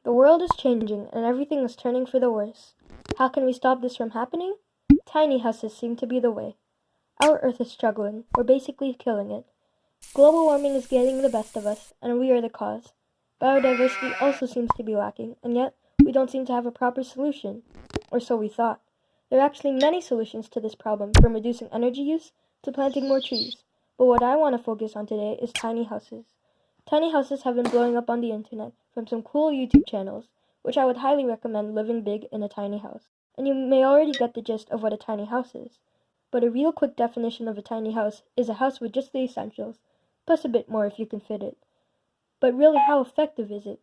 The world is changing and everything is turning for the worse. How can we stop this from happening? Tiny houses seem to be the way. Our Earth is struggling. We're basically killing it. Global warming is getting the best of us, and we are the cause. Biodiversity also seems to be lacking, and yet we don't seem to have a proper solution. Or so we thought. There are actually many solutions to this problem, from reducing energy use to planting more trees. But what I want to focus on today is tiny houses. Tiny houses have been blowing up on the internet from some cool YouTube channels, which I would highly recommend living big in a tiny house. And you may already get the gist of what a tiny house is. But a real quick definition of a tiny house is a house with just the essentials, plus a bit more if you can fit it. But really, how effective is it?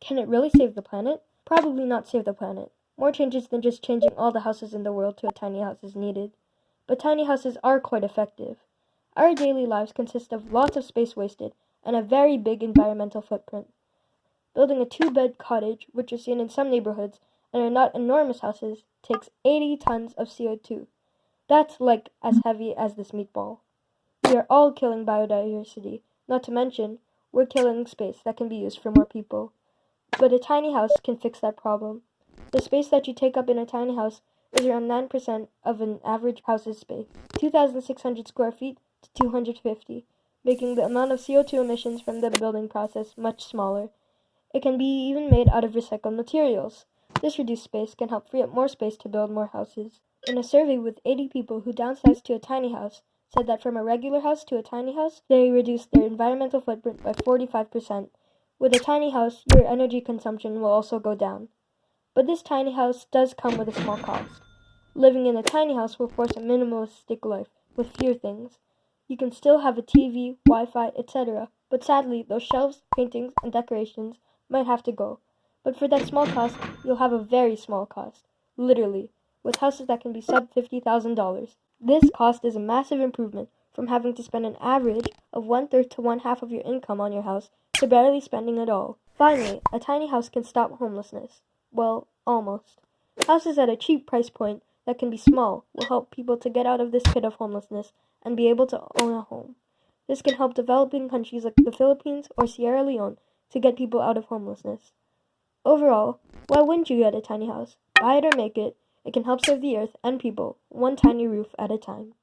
Can it really save the planet? Probably not save the planet. More changes than just changing all the houses in the world to a tiny house is needed. But tiny houses are quite effective. Our daily lives consist of lots of space wasted and a very big environmental footprint. Building a 2-bed cottage, which is seen in some neighborhoods and are not enormous houses, takes 80 tons of CO2. That's like as heavy as this meatball. We are all killing biodiversity, not to mention, we're killing space that can be used for more people. But a tiny house can fix that problem. The space that you take up in a tiny house is around 9% of an average house's space, 2,600 square feet to 250, making the amount of CO2 emissions from the building process much smaller. It can be even made out of recycled materials. This reduced space can help free up more space to build more houses. In a survey with 80 people who downsized to a tiny house, said that from a regular house to a tiny house, they reduced their environmental footprint by 45%. With a tiny house, your energy consumption will also go down. But this tiny house does come with a small cost. Living in a tiny house will force a minimalistic life with fewer things. You can still have a TV, Wi-Fi, etc., but sadly, those shelves, paintings, and decorations might have to go. But for that small cost, you'll have a very small cost. Literally. With houses that can be sub $50,000. This cost is a massive improvement from having to spend an average of 1/3 to 1/2 of your income on your house to barely spending it all. Finally, a tiny house can stop homelessness. Well, almost. Houses at a cheap price point that can be small will help people to get out of this pit of homelessness and be able to own a home. This can help developing countries like the Philippines or Sierra Leone to get people out of homelessness. Overall, why wouldn't you get a tiny house? Buy it or make it. It can help save the earth and people, one tiny roof at a time.